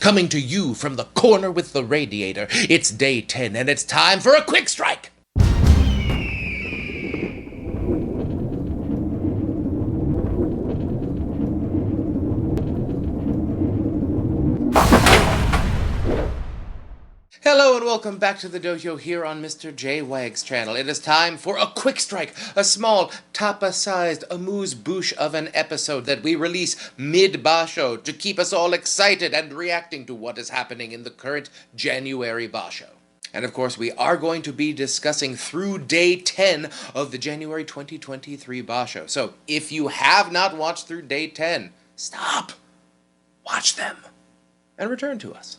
Coming to you from the corner with the radiator, it's day 10 and it's time for a quick strike! Hello and welcome back to the Dohyo here on Mr. JWags channel. It is time for a quick strike, a small, tapa-sized amuse-bouche of an episode that we release mid-Basho to keep us all excited and reacting to what is happening in the current January Basho. And of course, we are going to be discussing through day 10 of the January 2023 Basho. So, if you have not watched through day 10, stop, watch them, and return to us.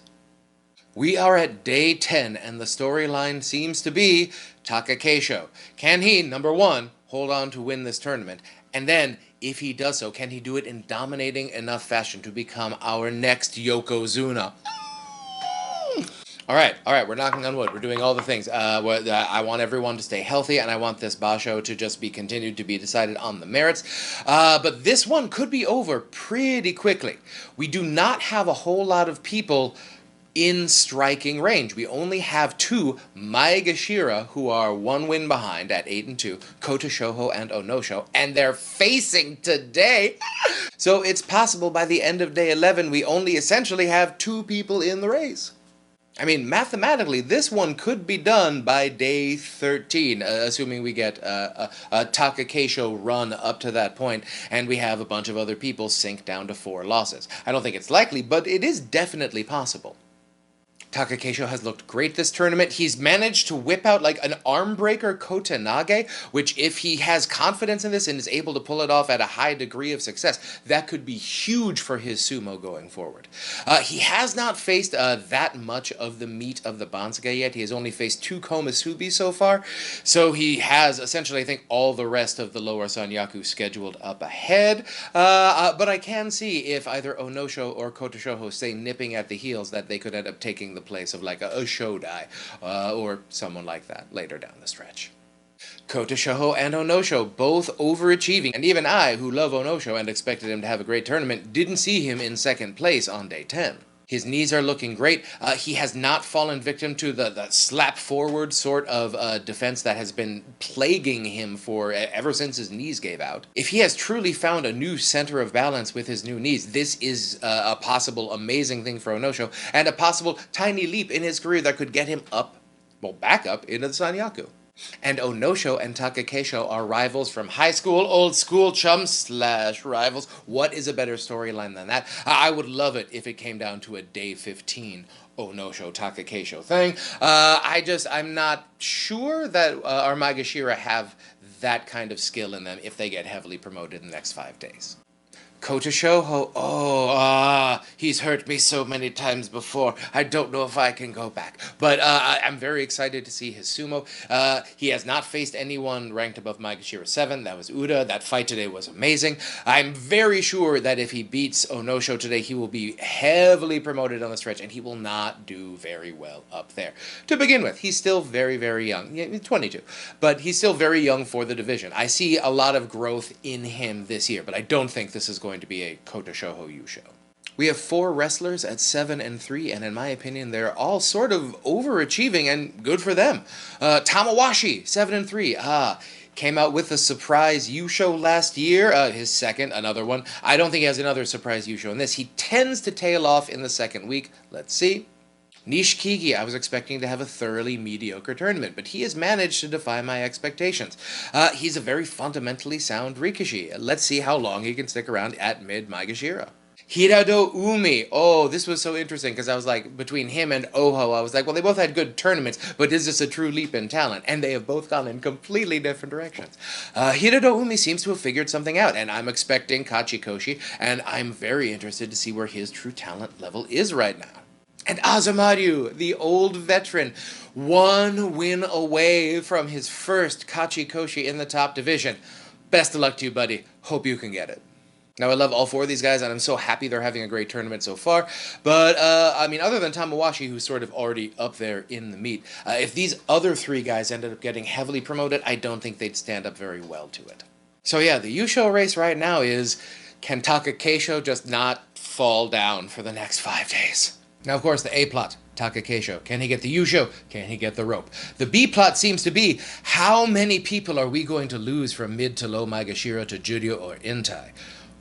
We are at day 10, and the storyline seems to be Takakeisho. Can he, number one, hold on to win this tournament? And then, if he does so, can he do it in dominating enough fashion to become our next Yokozuna? Alright, we're knocking on wood. We're doing all the things. I want everyone to stay healthy, and I want this Basho to just be continued to be decided on the merits. But this one could be over pretty quickly. We do not have a whole lot of people in striking range. We only have two Maegashira who are one win behind at 8-2, Kota Shoho and Onosho, and they're facing today. So it's possible by the end of day 11 we only essentially have two people in the race. I mean, mathematically, this one could be done by day 13, assuming we get a Takakeisho run up to that point, and we have a bunch of other people sink down to 4 losses. I don't think it's likely, but it is definitely possible. Takakeisho has looked great this tournament. He's managed to whip out like an armbreaker Kotenage, which if he has confidence in this and is able to pull it off at a high degree of success, that could be huge for his sumo going forward. He has not faced that much of the meat of the Bansuke yet. He has only faced 2 Komusubi so far, so he has essentially, I think, all the rest of the lower Sanyaku scheduled up ahead. But I can see if either Onosho or Kota Shoho stay nipping at the heels that they could end up taking the place of like a Shodai or someone like that later down the stretch. Kota Shoho and Onosho both overachieving, and even I, who love Onosho and expected him to have a great tournament, didn't see him in second place on day 10. His knees are looking great. He has not fallen victim to the slap forward sort of defense that has been plaguing him for ever since his knees gave out. If he has truly found a new center of balance with his new knees, this is a possible amazing thing for Onosho, and a possible tiny leap in his career that could get him up, well, back up into the Sanyaku. And Onosho and Takakeisho are rivals from high school, old school chums / rivals. What is a better storyline than that? I would love it if it came down to a day 15 Onosho Takakeisho thing. I'm not sure that our Maegashira have that kind of skill in them if they get heavily promoted in the next 5 days. Kota Shoho, he's hurt me so many times before. I don't know if I can go back. But I'm very excited to see his sumo. He has not faced anyone ranked above Maegashira 7. That was Uda. That fight today was amazing. I'm very sure that if he beats Onosho today, he will be heavily promoted on the stretch, and he will not do very well up there. To begin with, he's still very, very young. Yeah, 22. But he's still very young for the division. I see a lot of growth in him this year, but I don't think this is going to be a Kota Shoho Yusho. We have 4 wrestlers at 7-3, and in my opinion, they're all sort of overachieving, and good for them. Tamawashi, 7-3. Came out with a surprise Yusho last year, his second, another one. I don't think he has another surprise Yusho in this. He tends to tail off in the second week. Let's see. Nishikigi, I was expecting to have a thoroughly mediocre tournament, but he has managed to defy my expectations. He's a very fundamentally sound Rikishi. Let's see how long he can stick around at mid-Maegashira. Hirado Umi. Oh, this was so interesting, because I was like, between him and Oho, I was like, well, they both had good tournaments, but is this a true leap in talent? And they have both gone in completely different directions. Hirado Umi seems to have figured something out, and I'm expecting Kachikoshi, and I'm very interested to see where his true talent level is right now. And Azumaryu, the old veteran, 1 win away from his first Kachikoshi in the top division. Best of luck to you, buddy. Hope you can get it. Now, I love all 4 of these guys, and I'm so happy they're having a great tournament so far. But, I mean, other than Tamawashi, who's sort of already up there in the meat, if these other 3 guys ended up getting heavily promoted, I don't think they'd stand up very well to it. So yeah, the Yusho race right now is, can Takakeisho just not fall down for the next 5 days? Now, of course, the A plot, Takakeisho. Can he get the Yusho? Can he get the rope? The B plot seems to be, how many people are we going to lose from mid to low Maegashira to Juryo or Intai?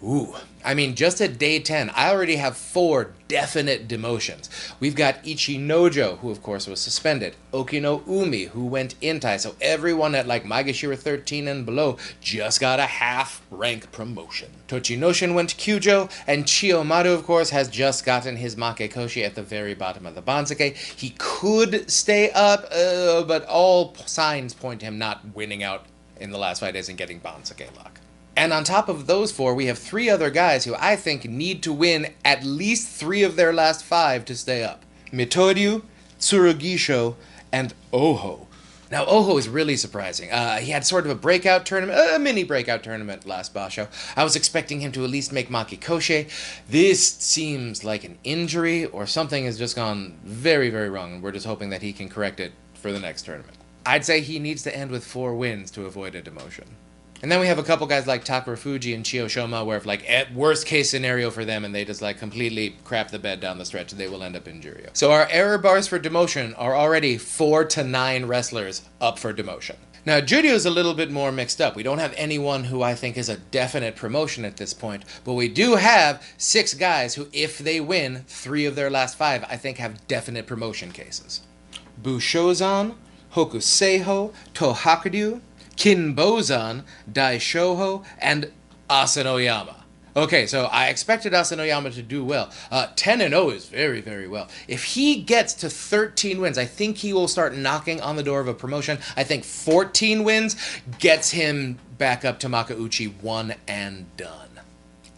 Ooh, I mean, just at day 10, I already have 4 definite demotions. We've got Ichinojo, who of course was suspended, Okino Umi, who went Intai, so everyone at like Maegashira 13 and below just got a half rank promotion. Tochinoshin went Kyujo, and Chiyomaru, of course, has just gotten his Makekoshi at the very bottom of the Bansake. He could stay up, but all signs point to him not winning out in the last 5 days and getting Bansake luck. And on top of those 4, we have 3 other guys who I think need to win at least 3 of their last 5 to stay up. Mitoryu, Tsurugisho, and Oho. Now, Oho is really surprising. He had sort of a breakout tournament, a mini breakout tournament last Basho. I was expecting him to at least make Makikoshe. This seems like an injury, or something has just gone very, very wrong, and we're just hoping that he can correct it for the next tournament. I'd say he needs to end with 4 wins to avoid a demotion. And then we have a couple guys like Takara Fuji and Chio Shoma, where if like at worst case scenario for them and they just like completely crap the bed down the stretch, they will end up in Juryo. So our error bars for demotion are already 4 to 9 wrestlers up for demotion. Now Juryo is a little bit more mixed up. We don't have anyone who I think is a definite promotion at this point, but we do have 6 guys who, if they win 3 of their last 5, I think have definite promotion cases. Bushozan, Hokuseiho, Tohakuryu, Kinbozan, Daishoho, and Asanoyama. Okay, so I expected Asanoyama to do well. 10-0 is very, very well. If he gets to 13 wins, I think he will start knocking on the door of a promotion. I think 14 wins gets him back up to Makauchi 1 and done.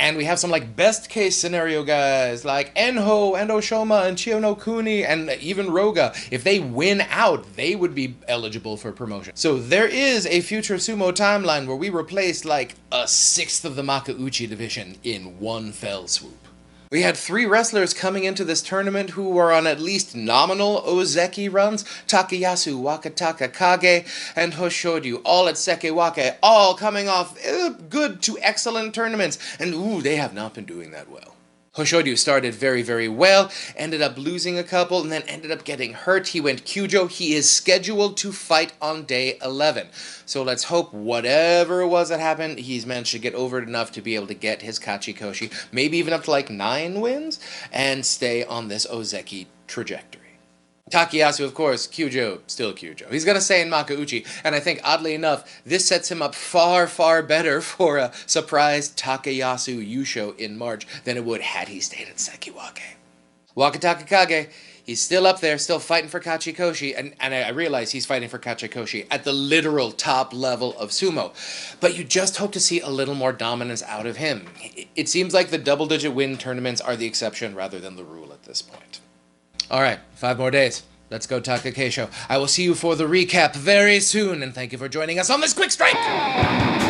And we have some like best case scenario guys like Enho, Endo Shoma, and Chiyono Kuni, and even Roga. If they win out, they would be eligible for promotion. So there is a future sumo timeline where we replace like a 1/6 of the Makauchi division in one fell swoop. We had 3 wrestlers coming into this tournament who were on at least nominal Ozeki runs, Takayasu, Wakataka Kage, and Hoshodyu, all at Sekewake, all coming off good to excellent tournaments, and ooh, they have not been doing that well. Hoshodyu started very, very well, ended up losing a couple, and then ended up getting hurt. He went Kyujo. He is scheduled to fight on day 11. So let's hope whatever it was that happened, he's managed to get over it enough to be able to get his Kachikoshi, maybe even up to like 9 wins, and stay on this Ozeki trajectory. Takayasu, of course, Kyujo, still Kyujo. He's going to stay in Makauchi, and I think, oddly enough, this sets him up far, far better for a surprise Takayasu Yusho in March than it would had he stayed at Sekiwake. Wakataka Kage, he's still up there, still fighting for Kachikoshi, and I realize he's fighting for Kachikoshi at the literal top level of sumo. But you just hope to see a little more dominance out of him. It seems like the double-digit win tournaments are the exception rather than the rule at this point. All right, 5 more days. Let's go Takakeisho. I will see you for the recap very soon, and thank you for joining us on this quick strike!